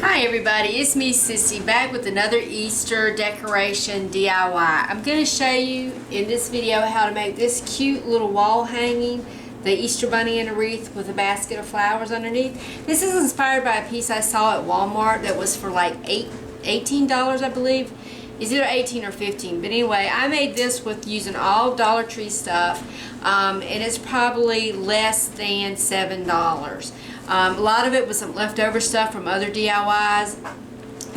Hi everybody, it's me Sissy back with another Easter decoration DIY. I'm going to show you in this video how to make this cute little wall hanging, the Easter bunny in a wreath with a basket of flowers underneath. This is inspired by a piece I saw at Walmart that was for like $18 I believe. It's either 18 or 15, but anyway, I made this with using all Dollar Tree stuff, and it's probably less than $7. A lot of it was some leftover stuff from other DIYs.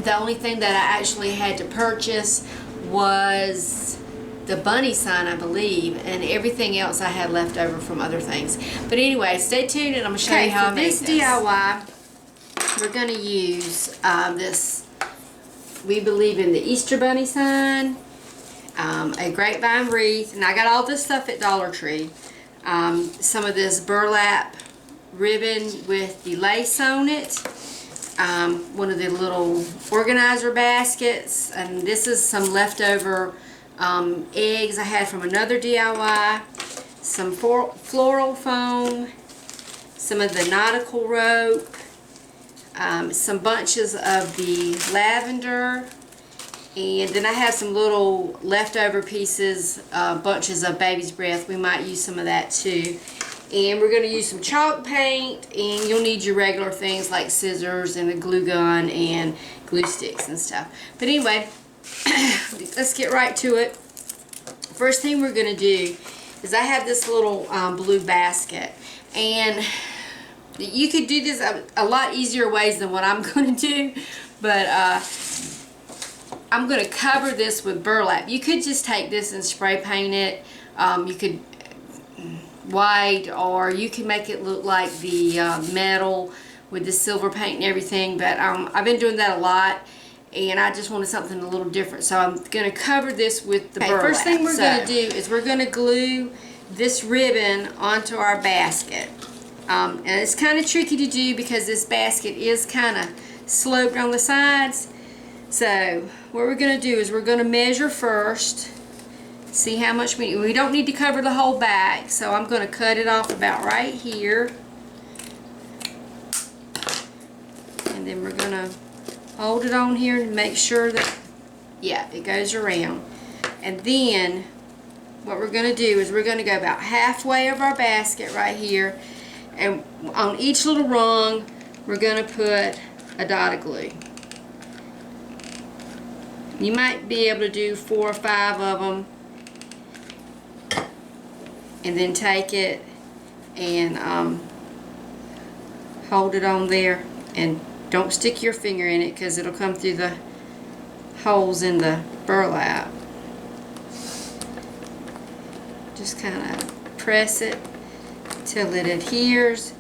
The only thing that I actually had to purchase was the bunny sign, I believe, and everything else I had left over from other things. But anyway, stay tuned and I'm going to show you how I made this. DIY, we're going to use this We Believe in the Easter Bunny sign, a grapevine wreath, and I got all this stuff at Dollar Tree. Some of this burlap ribbon with the lace on it, one of the little organizer baskets, and this is some leftover eggs I had from another DIY, some floral foam, some of the nautical rope, some bunches of the lavender, and then I have some little leftover pieces, bunches of baby's breath. We might use some of that too. And we're going to use some chalk paint, and you'll need your regular things like scissors and a glue gun and glue sticks and stuff. But anyway, let's get right to it. First thing we're going to do is I have this little blue basket, and you could do this a lot easier ways than what I'm going to do, but I'm going to cover this with burlap. You could just take this and spray paint it. You could white, or you can make it look like the metal with the silver paint and everything, but I've been doing that a lot and I just wanted something a little different, so I'm going to cover this with the burlap. First thing we're going to do is we're going to glue this ribbon onto our basket, and it's kind of tricky to do because this basket is kind of sloped on the sides. So what we're going to do is we're going to measure first. See how much we don't need to cover the whole back, so I'm going to cut it off about right here, and then we're going to hold it on here and make sure that, yeah, it goes around. And then what we're going to do is we're going to go about halfway of our basket right here, and on each little rung we're going to put a dot of glue. You might be able to do 4 or 5 of them, and then take it and hold it on there, and don't stick your finger in it because it'll come through the holes in the burlap. Just kind of press it till it adheres,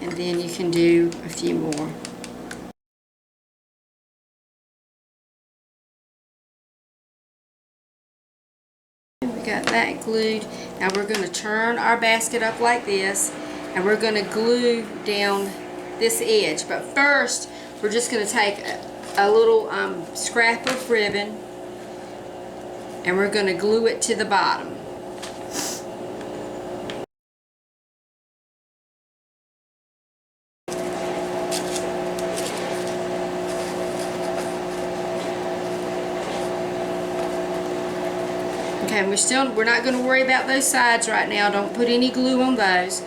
and then you can do a few more. Got that glued. Now we're going to turn our basket up like this, and we're going to glue down this edge. But first we're just going to take a little scrap of ribbon, and we're going to glue it to the bottom. Okay, we're not going to worry about those sides right now. Don't put any glue on those.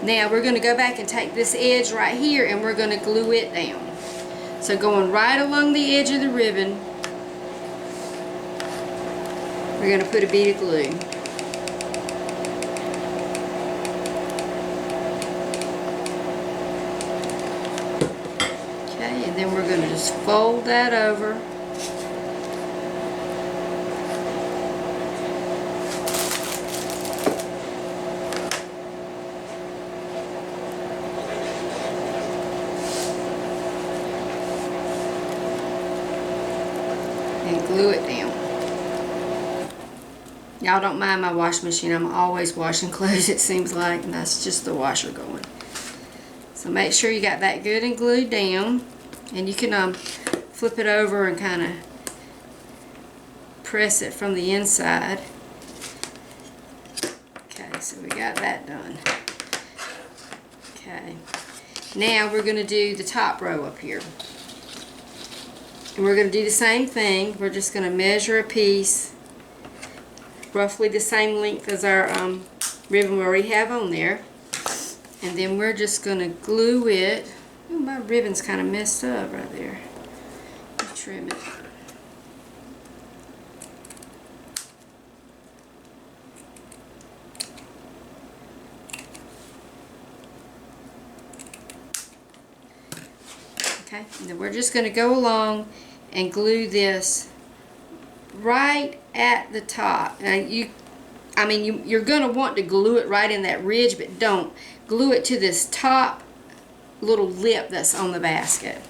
Now we're going to go back and take this edge right here, and we're going to glue it down. So going right along the edge of the ribbon, we're going to put a bead of glue. Okay, and then we're going to just fold that over. And glue it down. Y'all don't mind my washing machine. I'm always washing clothes, it seems like, and that's just the washer going. So make sure you got that good and glued down, and you can flip it over and kind of press it from the inside. Okay, so we got that done. Okay, Now we're going to do the top row up here. And we're going to do the same thing. We're just going to measure a piece roughly the same length as our ribbon we already have on there. And then we're just going to glue it. Ooh, my ribbon's kind of messed up right there. Let me trim it. Okay, and then we're just going to go along and glue this right at the top. Now you're going to want to glue it right in that ridge, but don't. Glue it to this top little lip that's on the basket.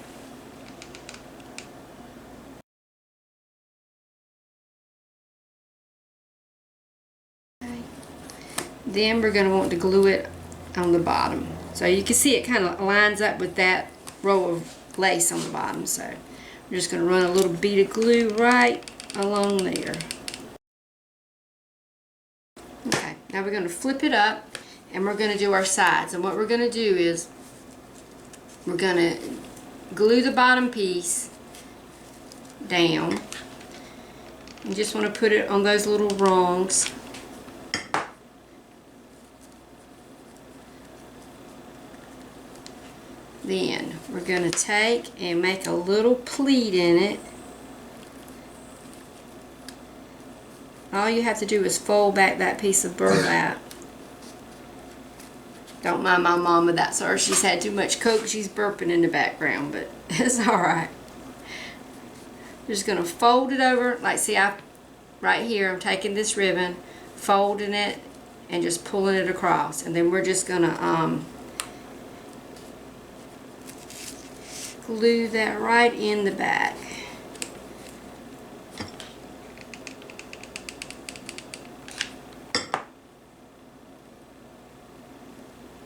Okay. Then we're going to want to glue it on the bottom. So you can see it kind of lines up with that row of lace on the bottom. So I'm just going to run a little bead of glue right along there. Okay, now we're going to flip it up and we're going to do our sides. And what we're going to do is we're going to glue the bottom piece down. You just want to put it on those little rungs. Then we're going to take and make a little pleat in it. All you have to do is fold back that piece of burlap. Don't mind my mama, that's her. She's had too much Coke. She's burping in the background, but it's alright. Just going to fold it over. Like, see, right here, I'm taking this ribbon, folding it, and just pulling it across. And then we're just going to glue that right in the back.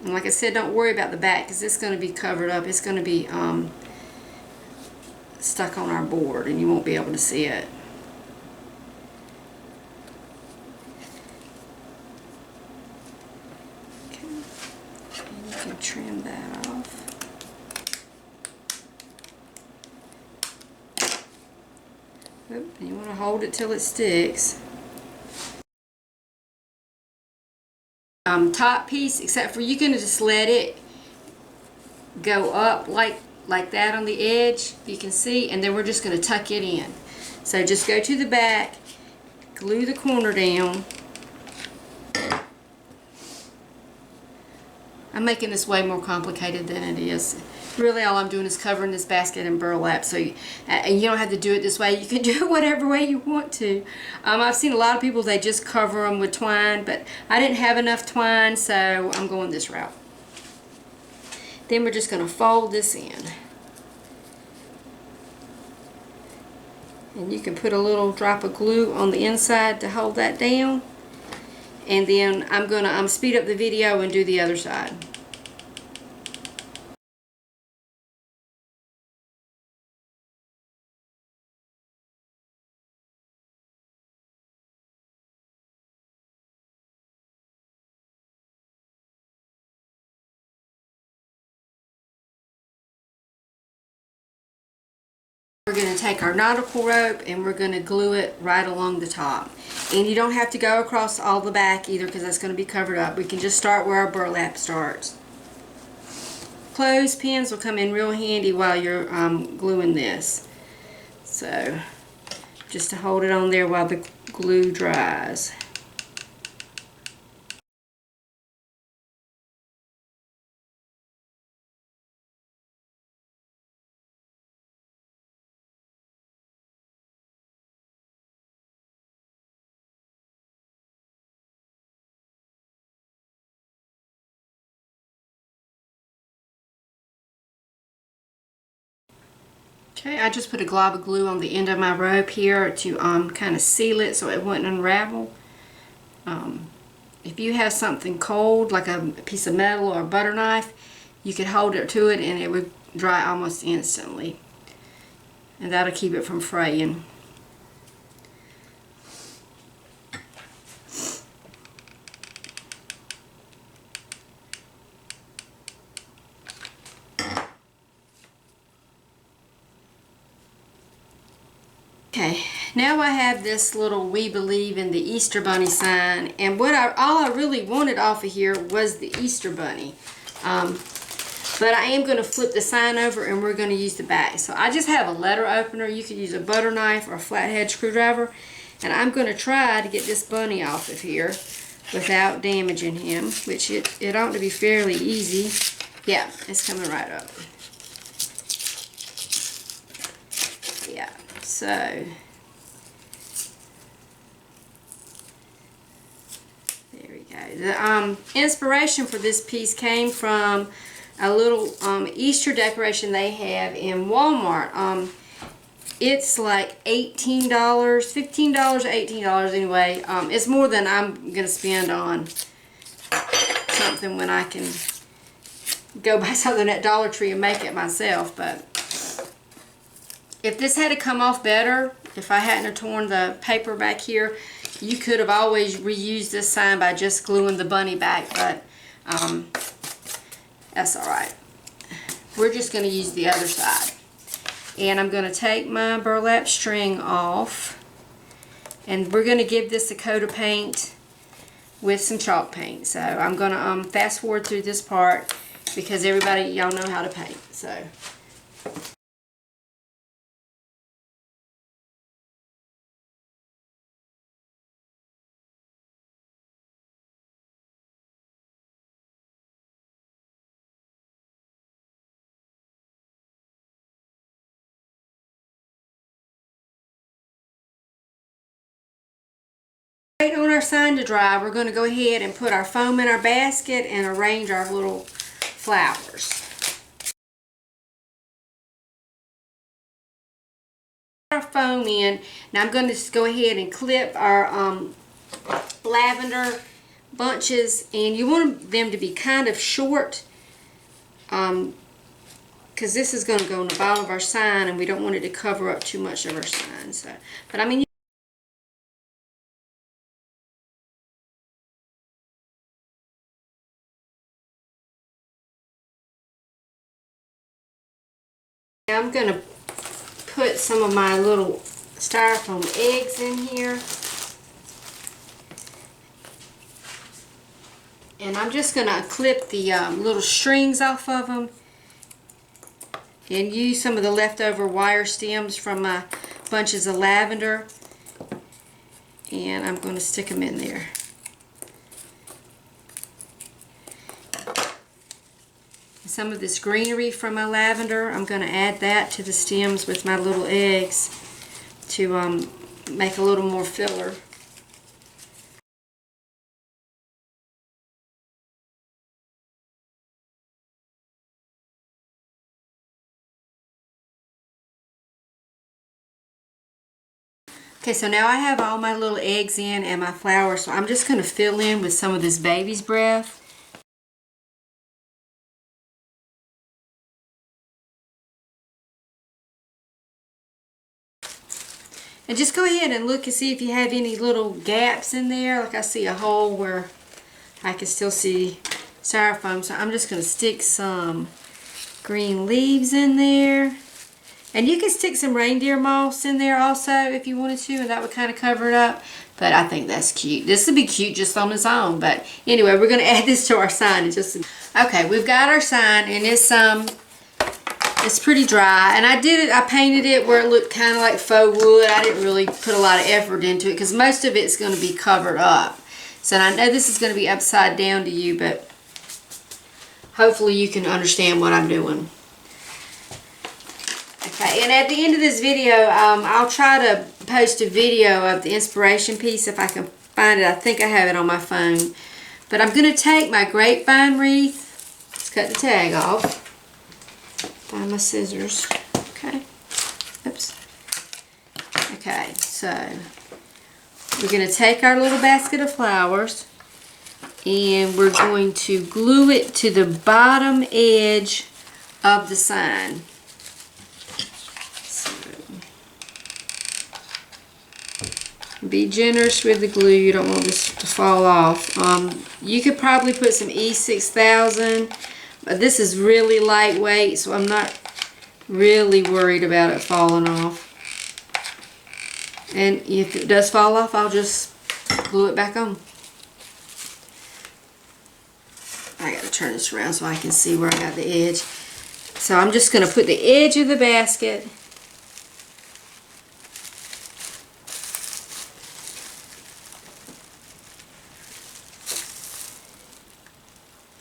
And like I said, don't worry about the back because it's going to be covered up. It's going to be stuck on our board and you won't be able to see it. Okay. And you can trim that off. Oop, and you want to hold it till it sticks. Top piece, except for you can just let it go up like that on the edge, you can see, and then we're just going to tuck it in. So just go to the back, glue the corner down. I'm making this way more complicated than it is. Really all I'm doing is covering this basket in burlap, so you don't have to do it this way. You can do it whatever way you want to. I've seen a lot of people, they just cover them with twine, but I didn't have enough twine, so I'm going this route. Then we're just going to fold this in. And you can put a little drop of glue on the inside to hold that down. And then I'm going to speed up the video and do the other side. We're going to take our nautical rope and we're going to glue it right along the top. And you don't have to go across all the back either because that's going to be covered up. We can just start where our burlap starts. Clothespins will come in real handy while you're gluing this. So just to hold it on there while the glue dries. Okay, I just put a glob of glue on the end of my rope here to kind of seal it so it wouldn't unravel. If you have something cold, like a piece of metal or a butter knife, you could hold it to it and it would dry almost instantly. And that'll keep it from fraying. Okay, now I have this little "We Believe in the Easter Bunny" sign, and all I really wanted off of here was the Easter Bunny. But I am going to flip the sign over and we're going to use the back. So I just have a letter opener. You could use a butter knife or a flathead screwdriver. And I'm going to try to get this bunny off of here without damaging him, which it ought to be fairly easy. Yeah, it's coming right up. Yeah, so there we go. The inspiration for this piece came from a little Easter decoration they have in Walmart. It's like $18, $15, $18 anyway. It's more than I'm gonna spend on something when I can go buy something at Dollar Tree and make it myself. But if this had to come off better, if I hadn't have torn the paper back here, you could have always reused this sign by just gluing the bunny back, but that's alright. We're just going to use the other side. And I'm going to take my burlap string off, and we're going to give this a coat of paint with some chalk paint. So I'm going to fast forward through this part because everybody, y'all know how to paint. So wait on our sign to dry, we're going to go ahead and put our foam in our basket and arrange our little flowers. Our foam in. Now I'm going to just go ahead and clip our lavender bunches, and you want them to be kind of short because this is going to go on the bottom of our sign and we don't want it to cover up too much of our sign. So, but I mean, I'm going to put some of my little styrofoam eggs in here. And I'm just going to clip the little strings off of them and use some of the leftover wire stems from my bunches of lavender. And I'm going to stick them in there. Some of this greenery from my lavender, I'm going to add that to the stems with my little eggs to make a little more filler. Okay, so now I have all my little eggs in and my flowers, so I'm just going to fill in with some of this baby's breath. And just go ahead and look and see if you have any little gaps in there. Like I see a hole where I can still see styrofoam. So I'm just going to stick some green leaves in there. And you can stick some reindeer moss in there also if you wanted to, and that would kind of cover it up. But I think that's cute. This would be cute just on its own. But anyway, we're going to add this to our sign. Okay, we've got our sign, and it's pretty dry, and I painted it where it looked kind of like faux wood. I didn't really put a lot of effort into it because most of it's going to be covered up. So I know this is going to be upside down to you, but hopefully you can understand what I'm doing. Okay, and at the end of this video, I'll try to post a video of the inspiration piece if I can find it. I think I have it on my phone. But I'm going to take my grapevine wreath. Let's cut the tag off. Find my scissors. Okay. Oops. Okay, so we're going to take our little basket of flowers and we're going to glue it to the bottom edge of the sign. So, be generous with the glue. You don't want this to fall off. You could probably put some E6000. But this is really lightweight, so I'm not really worried about it falling off. And if it does fall off, I'll just glue it back on. I gotta turn this around so I can see where I got the edge. So I'm just gonna put the edge of the basket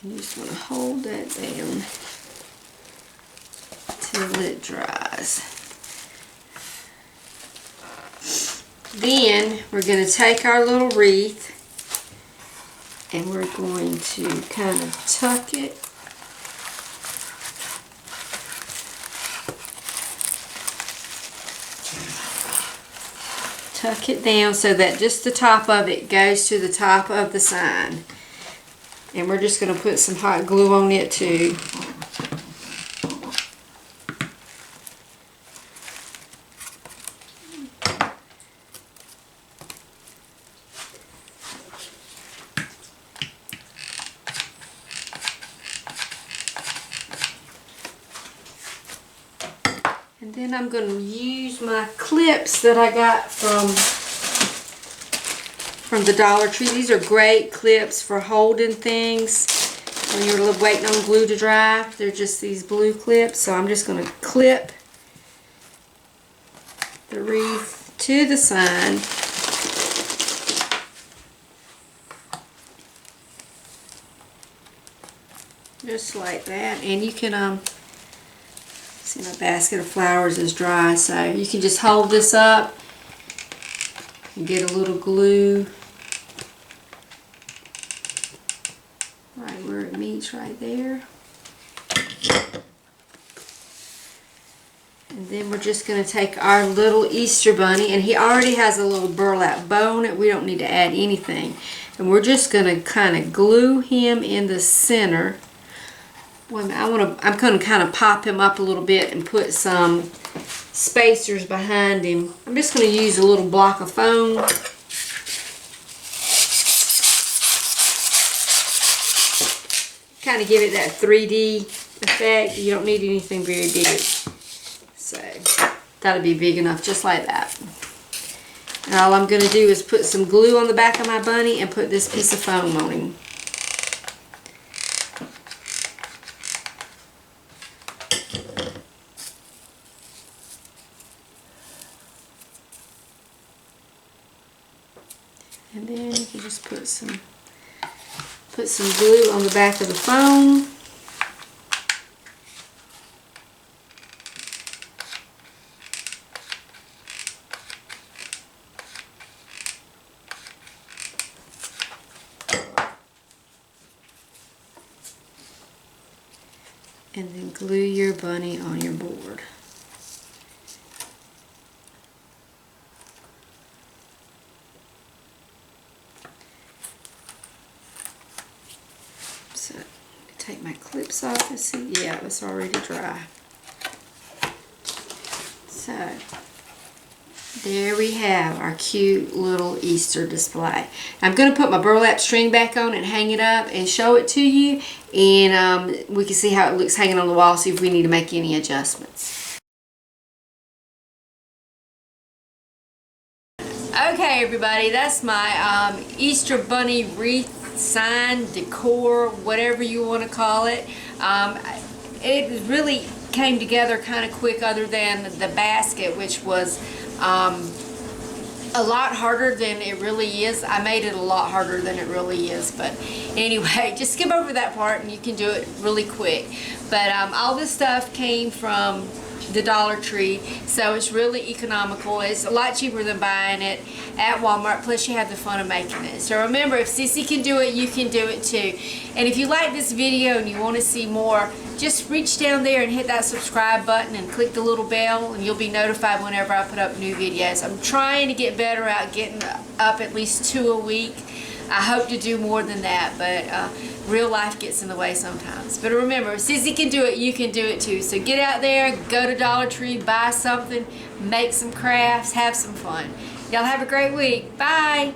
and you just want to hold that down till it dries. Then we're going to take our little wreath and we're going to kind of tuck it down so that just the top of it goes to the top of the sign. And we're just going to put some hot glue on it too. And then I'm going to use my clips that I got from the Dollar Tree. These are great clips for holding things when you're waiting on glue to dry. They're just these blue clips. So I'm just going to clip the wreath to the sign. Just like that. And you can see my basket of flowers is dry, so you can just hold this up and get a little glue right where it meets right there. And then we're just going to take our little Easter bunny, and he already has a little burlap bow on it. We don't need to add anything. And we're just going to kind of glue him in the center. Wait a minute, I'm going to kind of pop him up a little bit and put some spacers behind him. I'm just going to use a little block of foam. Kind of give it that 3D effect. You don't need anything very big. So that'll be big enough just like that. And all I'm going to do is put some glue on the back of my bunny and put this piece of foam on him. And then you can just put some glue on the back of the foam. And then glue your bunny on your board. So, take my clips off and see, yeah, it's already dry. So, there we have our cute little Easter display. I'm going to put my burlap string back on and hang it up and show it to you. And we can see how it looks hanging on the wall, see if we need to make any adjustments. Okay, everybody, that's my Easter bunny wreath sign, decor, whatever you want to call it. It really came together kind of quick, other than the basket, which was a lot harder than it really is. I made it a lot harder than it really is, but anyway, just skip over that part and you can do it really quick. But all this stuff came from the Dollar Tree, so it's really economical. It's a lot cheaper than buying it at Walmart, plus you have the fun of making it. So remember, if Sissy can do it, you can do it too. And if you like this video and you want to see more, just reach down there and hit that subscribe button and click the little bell, and you'll be notified whenever I put up new videos. I'm trying to get better at getting up at least 2 a week. I hope to do more than that, but real life gets in the way sometimes. But remember, if Sissy can do it, you can do it too. So get out there, go to Dollar Tree, buy something, make some crafts, have some fun. Y'all have a great week. Bye!